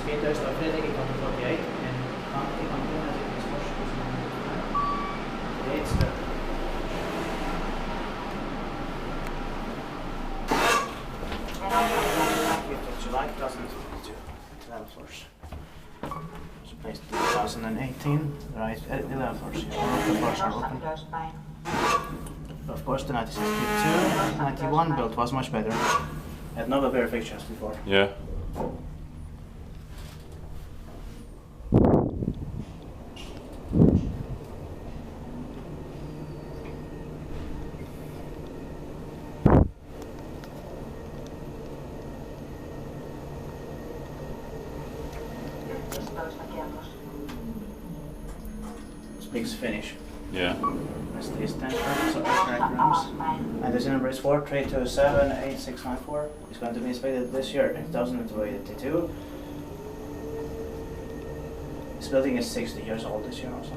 Finland av Fredrikinkatu 48 and Kone It's the July 2022, 12 floors. It was placed in 2018, right, 11 floors here. All of the floors are open. Of course, the 1962, 91 build was much better. Had no better fixtures before. Yeah. Speaks Finnish. Yeah. Rest is 10 grams of grams. And this number is 43278694. It's going to be inspected this year in 2022. This building is 60 years old this year also.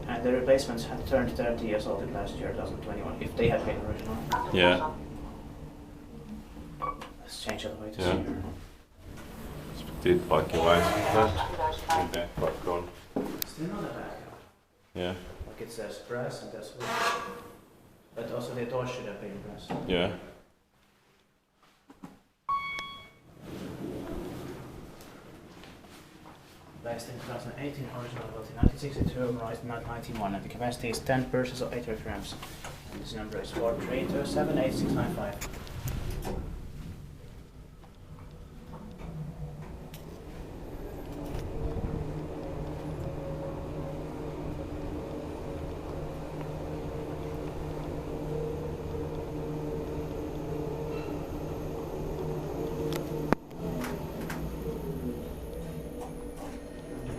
And the replacements had turned 30 years old in last year, 2021, if they had been original. Yeah. Let's change it away to Yeah. see here. Dit pakje wijs dat. Ik denk pak gewoon. Still not a bad car. Yeah. Like it says brass and that's wood. But also the doors should have been brass. Yeah. Based in 2018, original built in 1962, right in 1991, and the capacity is 10 purses of 800 grams. And this number is 43278695.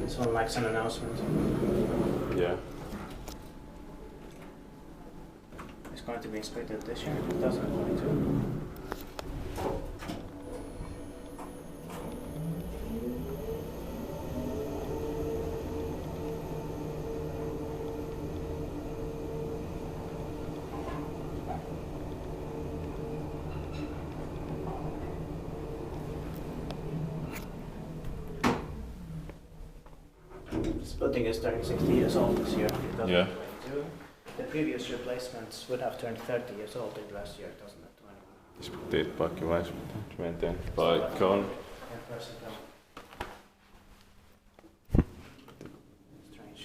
This one likes an announcement. Yeah. It's going to be inspected this year, 2022. This building is turning 60 years old this year, 2022. Yeah. The previous replacements would have turned 30 years old in last year, 2021. Dit pakje wijs met een paikkoon. Yeah, press it down. Strange.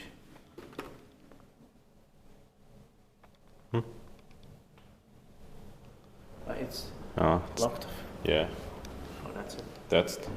But it's Ja. locked. Yeah. Oh, that's it. That's it.